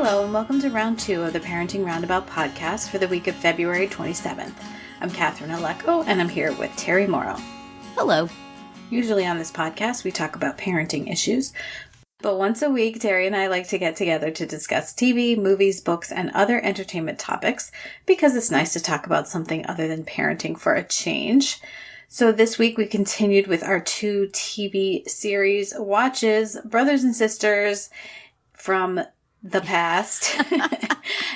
Hello, and welcome to round 2 of the Parenting Roundabout podcast for the week of February 27th. I'm Catherine Aleko, and I'm here with Terry Morrow. Hello. Usually on this podcast, we talk about parenting issues, but once a week, Terry and I like to get together to discuss TV, movies, books, and other entertainment topics because it's nice to talk about something other than parenting for a change. So this week, we continued with our 2 TV series watches, Brothers and Sisters from the past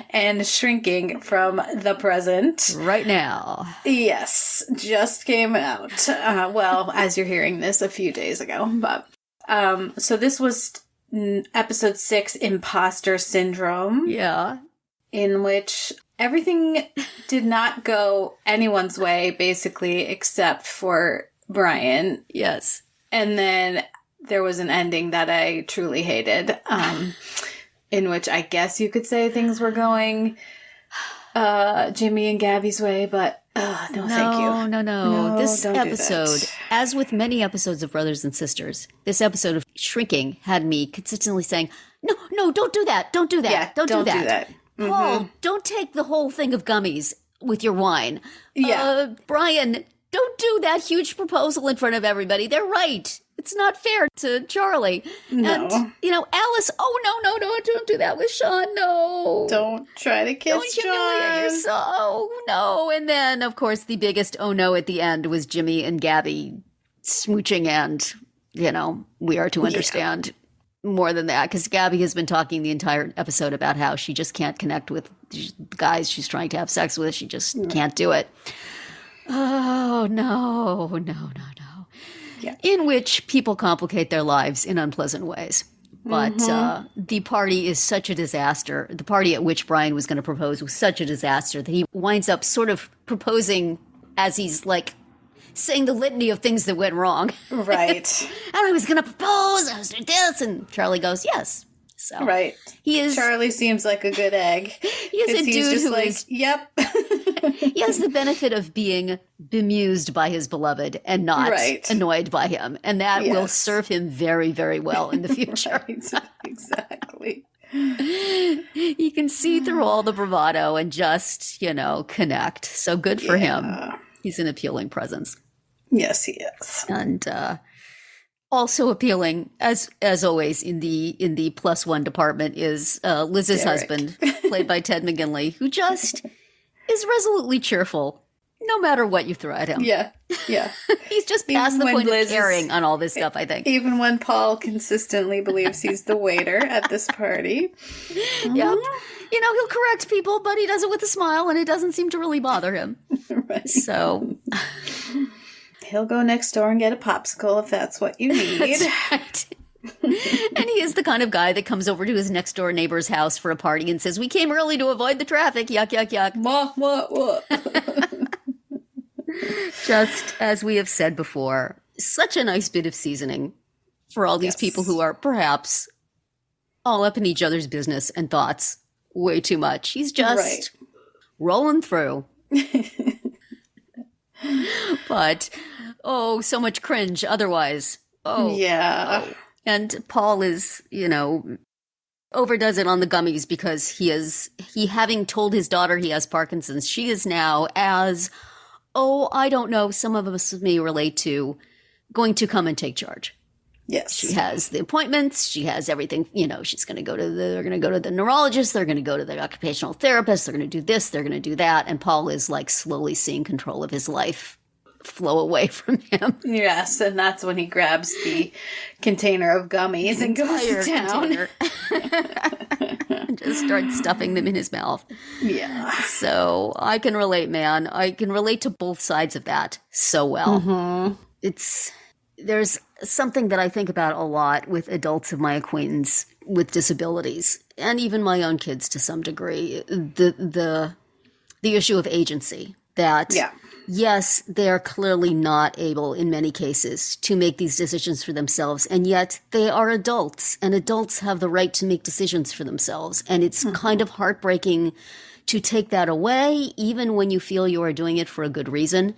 and Shrinking from the present. Right now. Yes, just came out. Well, as you're hearing this, a few days ago. But so this was episode 6, Imposter Syndrome. Yeah. In which everything did not go anyone's way, basically, except for Brian. Yes. And then there was an ending that I truly hated. In which I guess you could say things were going Jimmy and Gabby's way, but thank you. No. This episode, as with many episodes of Brothers and Sisters, this episode of Shrinking had me consistently saying, no, don't do that. Don't do that. Yeah, don't do that. Mm-hmm. Paul, don't take the whole thing of gummies with your wine. Yeah. Brian, don't do that huge proposal in front of everybody. They're right. It's not fair to Charlie. No. And, Alice, no, don't do that with Sean. No. Don't try to kiss Don't humiliate yourself. Oh, no. And then, of course, the biggest oh no at the end was Jimmy and Gabby smooching and, we are to understand more than that. Because Gabby has been talking the entire episode about how she just can't connect with guys she's trying to have sex with. She just can't do it. Oh, no. Yeah. In which people complicate their lives in unpleasant ways. But the party is such a disaster. The party at which Brian was going to propose was such a disaster that he winds up sort of proposing as he's like saying the litany of things that went wrong. Right. And I was going to propose, I was doing this, and Charlie goes, yes. So right. Charlie seems like a good egg. He is a dude who is, yep. He has the benefit of being bemused by his beloved and not annoyed by him. And that will serve him very, very well in the future. Right. Exactly. He can see through all the bravado and just, connect. So good for him. He's an appealing presence. Yes, he is. And also appealing, as always, in the +1 department is Liz's husband, played by Ted McGinley, who just is resolutely cheerful, no matter what you throw at him. Yeah. He's just past the point of caring on all this stuff, I think. Even when Paul consistently believes he's the waiter at this party. Yep. He'll correct people, but he does it with a smile, and it doesn't seem to really bother him. Right. So he'll go next door and get a popsicle if that's what you need. That's right. And he is the kind of guy that comes over to his next door neighbor's house for a party and says, "We came early to avoid the traffic. Yuck, yuck, yuck." What? Just as we have said before, such a nice bit of seasoning for all these people who are perhaps all up in each other's business and thoughts way too much. He's just rolling through. But, so much cringe otherwise. Yeah. And Paul is, overdoes it on the gummies because he having told his daughter he has Parkinson's, she is now I don't know, some of us may relate to, going to come and take charge. Yes. She has the appointments. She has everything. She's going to go to they're going to go to the neurologist. They're going to go to the occupational therapist. They're going to do this. They're going to do that. And Paul is like slowly seeing control of his life flow away from him. Yes. And that's when he grabs the container of gummies and goes to town. And just starts stuffing them in his mouth. Yeah. So I can relate, man. I can relate to both sides of that so well. Mm-hmm. There's something that I think about a lot with adults of my acquaintance with disabilities, and even my own kids to some degree, the issue of agency. That, yes, they're clearly not able in many cases to make these decisions for themselves, and yet they are adults, and adults have the right to make decisions for themselves. And it's kind of heartbreaking to take that away, even when you feel you are doing it for a good reason.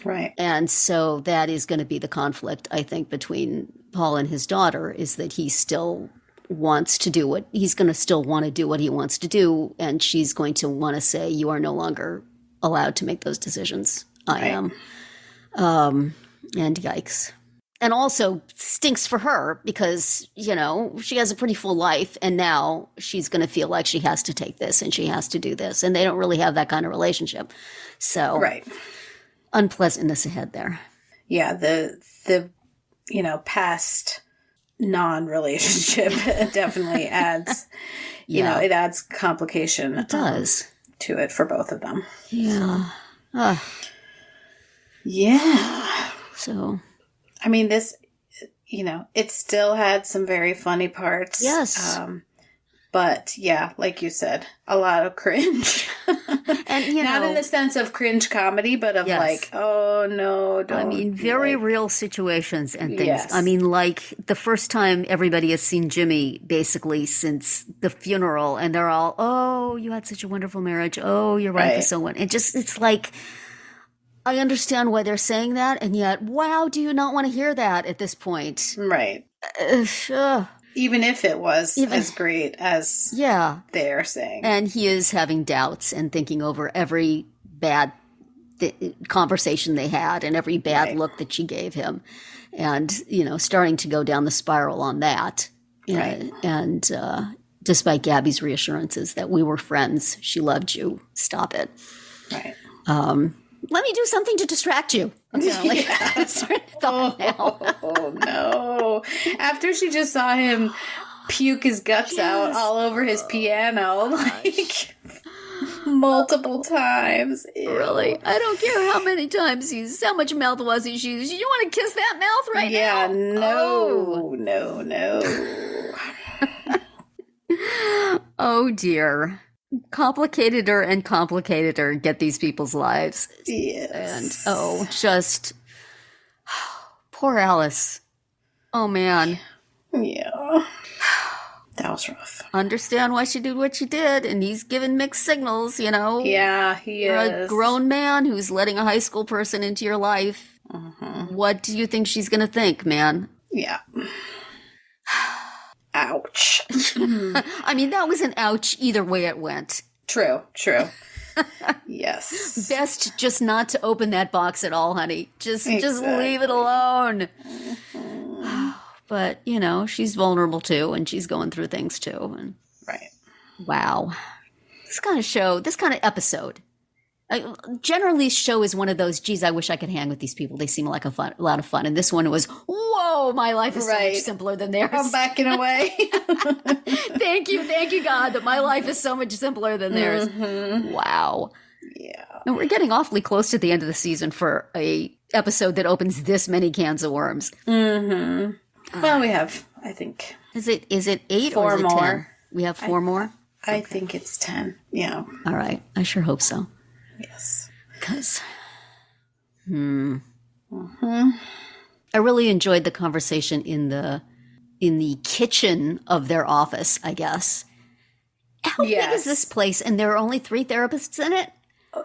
Right. And so that is going to be the conflict, I think, between Paul and his daughter, is that he still wants to do he's going to still want to do what he wants to do. And she's going to want to say, you are no longer allowed to make those decisions. I am. And yikes. And also stinks for her because, she has a pretty full life and now she's going to feel like she has to take this and she has to do this. And they don't really have that kind of relationship. So unpleasantness ahead there. Yeah. The past non-relationship definitely adds, it adds complication. It does. To it for both of them. Yeah. Yeah. So, I mean, this, it still had some very funny parts. Yes. But yeah, like you said, a lot of cringe. And, not in the sense of cringe comedy, but of like, oh no, don't. I mean, very real situations and things. Yes. I mean, like the first time everybody has seen Jimmy basically since the funeral and they're all, oh, you had such a wonderful marriage. Oh, your wife is so wonderful. It's like, I understand why they're saying that. And yet, wow, do you not want to hear that at this point? Right. Even if it was as great as they're saying. And he is having doubts and thinking over every bad conversation they had and every bad look that she gave him. And, starting to go down the spiral on that. Right. And despite Gabby's reassurances that we were friends, she loved you, stop it. Right. Let me do something to distract you. Apparently. Oh, no. After she just saw him puke his guts out all over his piano, multiple times. Ew. Really? I don't care how many times how much mouthwash he's used. You want to kiss that mouth right now? Yeah, no. Oh, dear. Complicateder and complicateder get these people's lives. Yes. And, just... Poor Alice. Oh, man. Yeah. That was rough. Understand why she did what she did, and he's given mixed signals, Yeah, he You're is. a grown man who's letting a high school person into your life. Mm-hmm. What do you think she's going to think, man? Yeah. Ouch. I mean, that was an ouch either way it went. True. Yes. Best just not to open that box at all, honey. Just leave it alone. Mm-hmm. But, she's vulnerable too, and she's going through things too. And right. Wow. This kind of episode. Generally, this show is one of those, geez, I wish I could hang with these people. They seem like a lot of fun. And this one was, whoa, my life is so much simpler than theirs. I'm backing away. Thank you, God, that my life is so much simpler than theirs. Mm-hmm. Wow. Yeah. And we're getting awfully close to the end of the season for a episode that opens this many cans of worms. Mm-hmm. Well, we have, I think. Is it 8 4 or is it more? 10? We have 4 more? I think it's 10. Yeah. All right. I sure hope so. Yes. Because, Mm-hmm. I really enjoyed the conversation in the kitchen of their office, I guess. How big is this place? And there are only 3 therapists in it?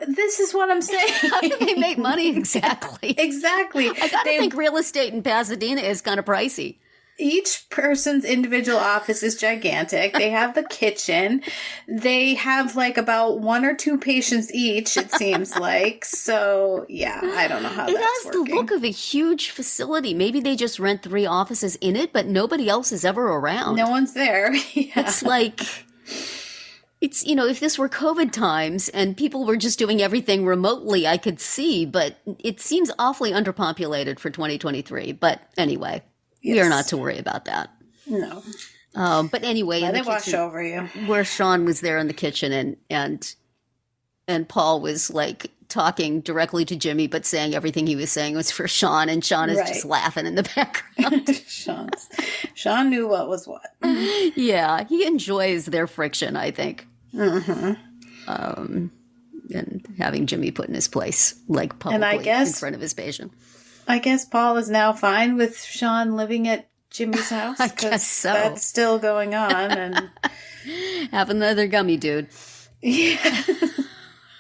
This is what I'm saying. How do they make money exactly? Exactly. I gotta think real estate in Pasadena is kind of pricey. Each person's individual office is gigantic. They have the kitchen. They have about 1 or 2 patients each, it seems like. So, yeah, I don't know how that's working. It has the look of a huge facility. Maybe they just rent 3 offices in it, but nobody else is ever around. No one's there. Yeah. It's like... It's, if this were COVID times and people were just doing everything remotely, I could see, but it seems awfully underpopulated for 2023. But anyway, we are not to worry about that. No. But anyway, in the they kitchen, wash over you. Where Sean was there in the kitchen and Paul was talking directly to Jimmy, but saying everything he was saying was for Sean, and Sean is just laughing in the background. Sean knew what was what. Yeah, he enjoys their friction, I think. Mm-hmm. And having Jimmy put in his place, publicly and I guess, in front of his patient. I guess Paul is now fine with Sean living at Jimmy's house. I guess so. That's still going on. And have another gummy, dude. Yeah.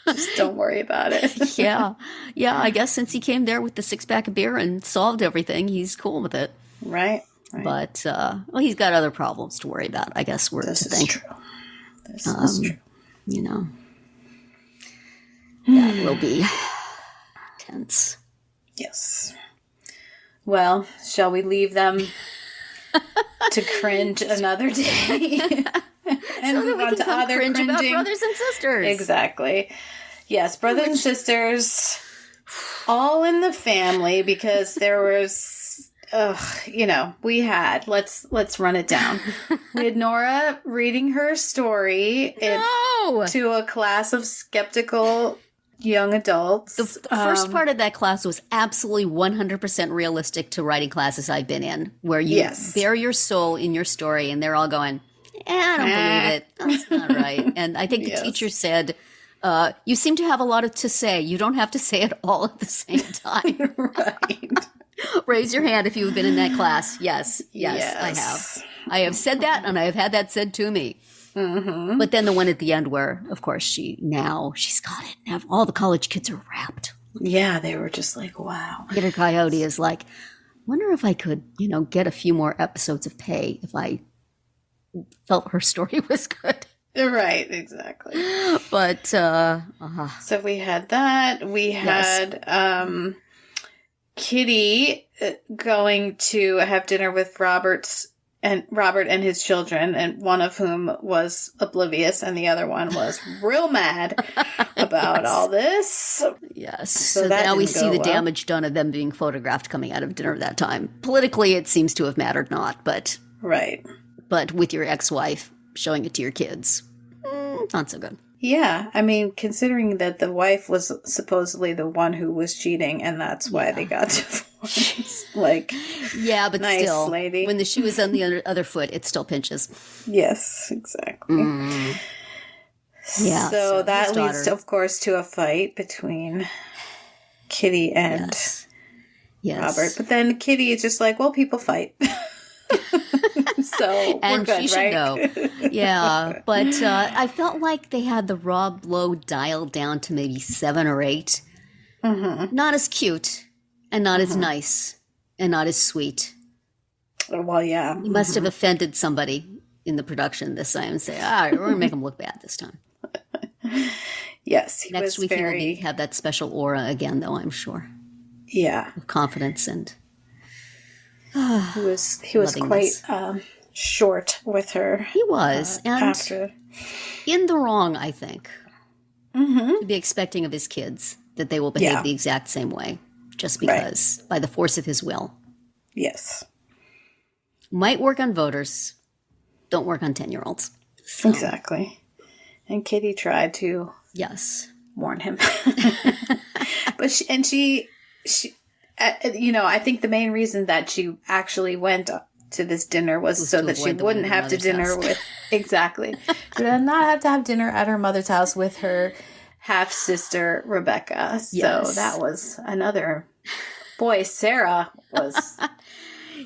Just don't worry about it. Yeah. I guess since he came there with the 6-pack of beer and solved everything, he's cool with it. Right. Right. But, well, he's got other problems to worry about, I guess we're to think. True. This is true. You know, that will be tense. Yes. Well, shall we leave them to cringe another day? And so that we can cringe about brothers and sisters. Exactly. Yes, brothers and sisters, all in the family, because there was, we had, let's run it down. We had Nora reading her story to a class of skeptical young adults. The first part of that class was absolutely 100% realistic to writing classes I've been in, where you bare your soul in your story, and they're all going, I don't believe it. That's not right. And I think the teacher said, you seem to have a lot to say. You don't have to say it all at the same time. Right. Raise your hand if you've been in that class. Yes, I have. I have said that, and I have had that said to me. Mm-hmm. But then the one at the end where, of course, she's got it. Now all the college kids are wrapped. Yeah, they were just like, wow. Peter Coyote is like, wonder if I could, get a few more episodes of pay if I felt her story was good. Right, exactly. But, So we had that. We had Kitty going to have dinner with Robert and his children, and one of whom was oblivious and the other one was real mad about all this. Yes. So now we see the damage done of them being photographed coming out of dinner that time. Politically, it seems to have mattered not, but... Right. But with your ex-wife showing it to your kids, not so good. Yeah, I mean, considering that the wife was supposedly the one who was cheating, and that's why they got divorced. But nice still, lady. When the shoe is on the other foot, it still pinches. Yes, exactly. Mm. Yeah. So that leads, of course, to a fight between Kitty and Robert. But then Kitty is just like, well, people fight. So and we're good, she should right? know. Yeah, but I felt like they had the Rob Lowe dialed down to maybe 7 or 8. Mm-hmm. Not as cute, and not as nice, and not as sweet. Well, yeah. He must have offended somebody in the production this time and say, all right, we're going to make him look bad this time. Yes, Next week he will have that special aura again, though, I'm sure. Yeah. Of confidence and... he was quite short with her. He was, and after. In the wrong, I think, to be expecting of his kids that they will behave the exact same way, just because, by the force of his will. Yes. Might work on voters, don't work on 10-year-olds. So. Exactly. And Kitty tried to warn him. But she I think the main reason that she actually went to this dinner was so that she wouldn't have to dinner with... Exactly. She would not have to have dinner at her mother's house with her half-sister, Rebecca. So that was another... Boy, Sarah was...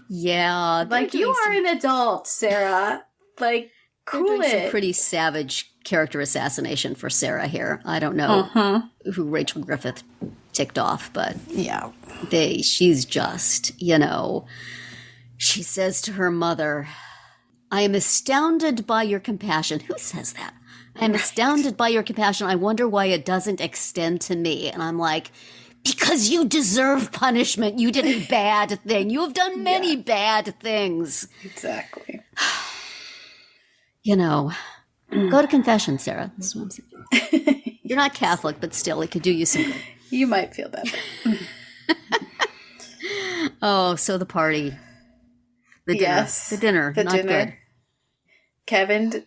Yeah. Like, you are an adult, Sarah. Like, cool it. Some pretty savage character assassination for Sarah here. I don't know who Rachel Griffith ticked off, but... Yeah. She's just, she says to her mother, I am astounded by your compassion. Who says that? I'm astounded by your compassion. I wonder why it doesn't extend to me. And I'm like, because you deserve punishment. You did a bad thing. You have done many bad things. Exactly. Go to confession, Sarah. This is what I'm saying. You're not Catholic, but still, it could do you some good. You might feel better. Oh, so the party. The dinner. Yes. The dinner. The not dinner. Good. Kevin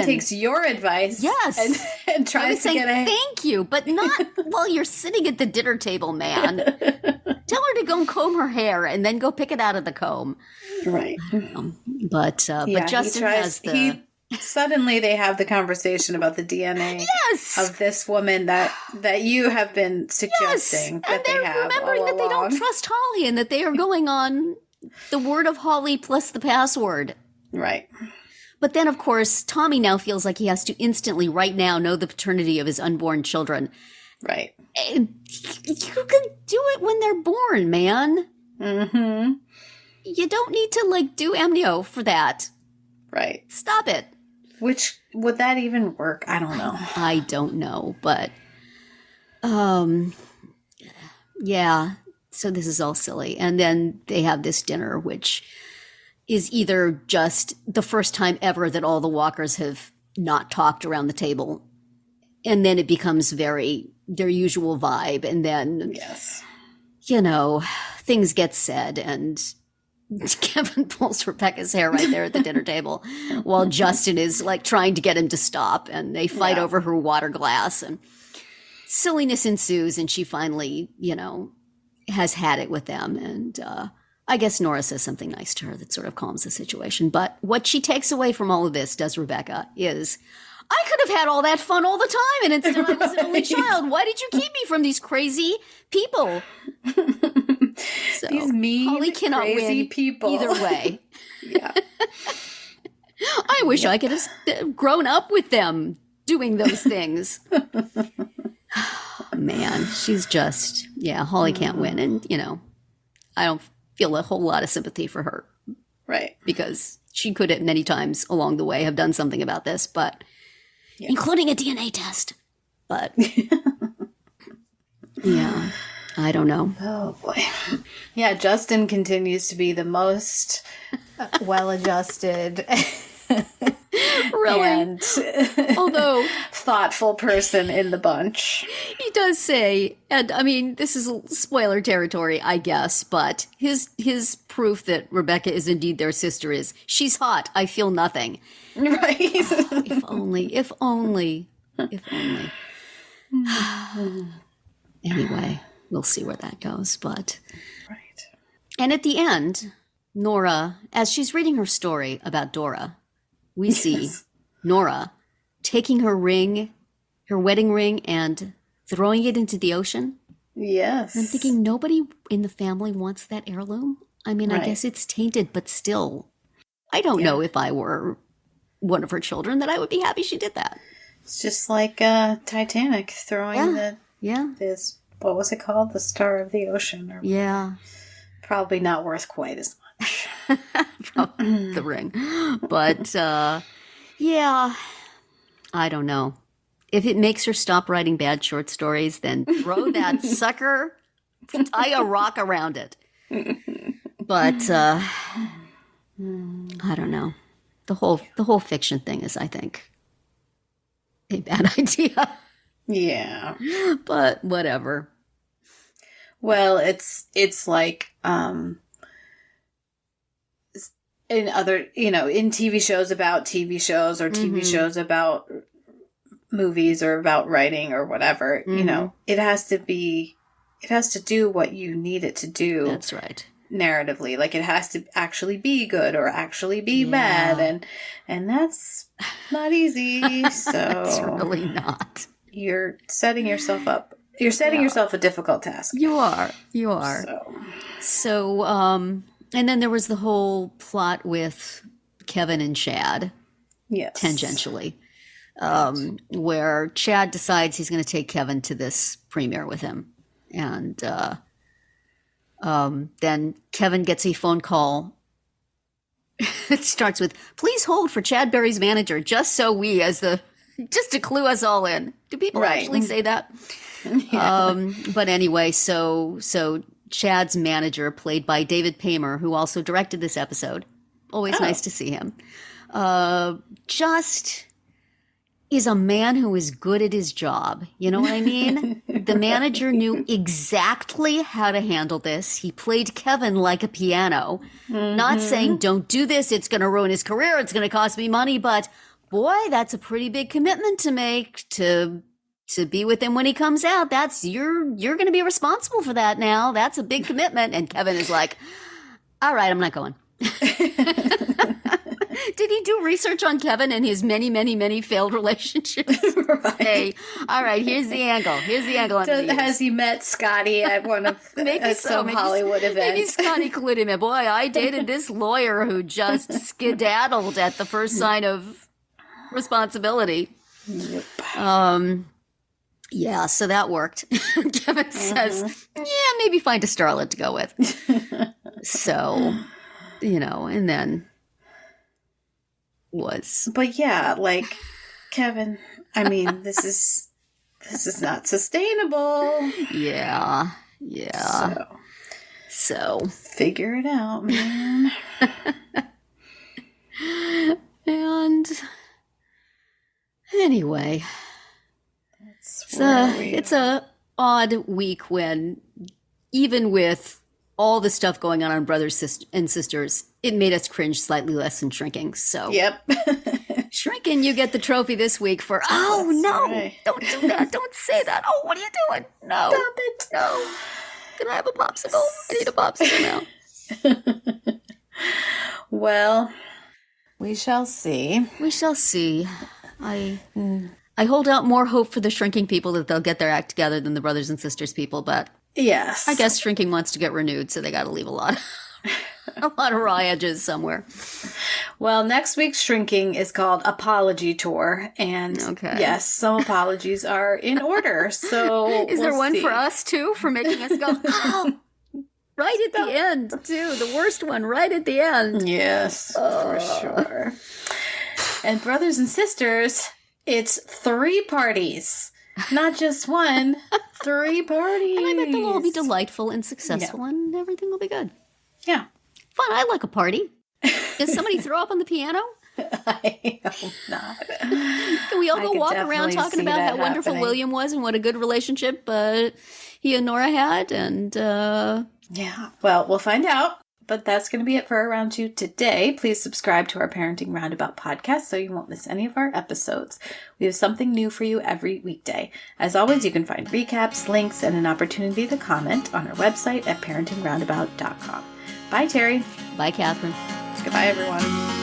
takes your advice. Yes. And tries to get a... thank you, but not while you're sitting at the dinner table, man. Tell her to go comb her hair and then go pick it out of the comb. Right. But Justin has the... Suddenly they have the conversation about the DNA of this woman that you have been suggesting that they have remembering all that they don't trust Holly and that they are going on the word of Holly plus the password. Right. But then, of course, Tommy now feels like he has to instantly, right now, know the paternity of his unborn children. Right. You can do it when they're born, man. Mm-hmm. you don't need to, like, do amnio for that. Right. Stop it. Which, would that even work? I don't know. I don't know, but, yeah. So this is all silly. And then they have this dinner, which is either just the first time ever that all the walkers have not talked around the table. And then it becomes their usual vibe. And then, yes, you know, things get said and Kevin pulls Rebecca's hair right there at the dinner table while Justin is like trying to get him to stop. And they fight over her water glass and silliness ensues. And she finally, you know, has had it with them. And, I guess Nora says something nice to her that sort of calms the situation. But what she takes away from all of this, does Rebecca, is I could have had all that fun all the time. And instead I was an only child. Why did you keep me from these crazy people? So, these mean, Holly cannot crazy win people. Either way. Yeah. I wish I could have grown up with them doing those things. Man, she's just, Holly can't win. And, you know, I don't feel a whole lot of sympathy for her. Right. Because she could at many times along the way have done something about this, but including a DNA test. But yeah, I don't know. Oh boy. Yeah, Justin continues to be the most well-adjusted really? And although thoughtful person in the bunch. He does say, and I mean, this is spoiler territory, I guess, but his proof that Rebecca is indeed their sister is, she's hot, I feel nothing. Right. If only. Anyway, we'll see where that goes, but. Right. And at the end, Nora, as she's reading her story about Dora, we see Nora taking her wedding ring, and throwing it into the ocean. Yes. I'm thinking, nobody in the family wants that heirloom. I mean, I guess it's tainted, but still, I don't know if I were one of her children that I would be happy she did that. It's just like Titanic throwing this, what was it called? The Star of the Ocean. Or probably not worth quite as much. The ring. But, I don't know. If it makes her stop writing bad short stories, then throw that sucker, tie a rock around it. But, I don't know. The whole fiction thing is, I think, a bad idea. Yeah. But whatever. Well, it's like, in other, in TV shows about TV shows, or TV shows about movies, or about writing or whatever, it has to do what you need it to do. That's right. Narratively. Like, it has to actually be good or actually be bad. And that's not easy. So it's really not. You're setting yourself up. You're setting yourself a difficult task. You are. So, and then there was the whole plot with Kevin and Chad. Yes. Tangentially. Where Chad decides he's going to take Kevin to this premiere with him. And then Kevin gets a phone call. It starts with, "Please hold for Chad Berry's manager, just to clue us all in." Do people actually say that? Yeah. But anyway, so Chad's manager, played by David Paymer, who also directed this episode. Always nice to see him. Just is a man who is good at his job. You know what I mean? The manager knew exactly how to handle this. He played Kevin like a piano. Not saying, don't do this, it's going to ruin his career, it's going to cost me money, but boy, that's a pretty big commitment to make, to be with him when he comes out. That's, you're going to be responsible for that now. That's a big commitment. And Kevin is like, all right, I'm not going. Did he do research on Kevin and his many, many, many failed relationships? Right. Hey, all right, here's the angle. Has he met Scotty at one of some Hollywood event? Maybe Scotty clued him in. Boy, I dated this lawyer who just skedaddled at the first sign of responsibility. Yep. Yeah, so that worked. Kevin says, maybe find a starlet to go with. So, and then was. But yeah, like, Kevin, I mean, this is not sustainable. Yeah. So figure it out, man. And anyway, it's a odd week when, even with all the stuff going on Brothers and Sisters, it made us cringe slightly less than Shrinking. So yep. Shrinking, you get the trophy this week for, Right. Don't do that. Don't say that. Oh, what are you doing? No. Stop it. No. Can I have a popsicle? I need a popsicle now. Well, we shall see. We shall see. I hold out more hope for the Shrinking people that they'll get their act together than the Brothers and Sisters people, but yes, I guess Shrinking wants to get renewed, so they got to leave a lot of raw edges somewhere. Well, next week's Shrinking is called Apology Tour, and yes, some apologies are in order. So is there one for us too, for making us go, oh, right at the end too, the worst one, right at the end? Yes, for sure. And Brothers and Sisters, it's 3 parties. Not just one, 3 parties. And I bet they'll all be delightful and successful, and everything will be good. Yeah. Fun. I like a party. Does somebody throw up on the piano? I hope not. Can we all go walk around talking about how wonderful William was and what a good relationship he and Nora had? And yeah, well, we'll find out. But that's going to be it for our round 2 today. Please subscribe to our Parenting Roundabout podcast so you won't miss any of our episodes. We have something new for you every weekday. As always, you can find recaps, links, and an opportunity to comment on our website at parentingroundabout.com. Bye, Terry. Bye, Catherine. Goodbye, everyone.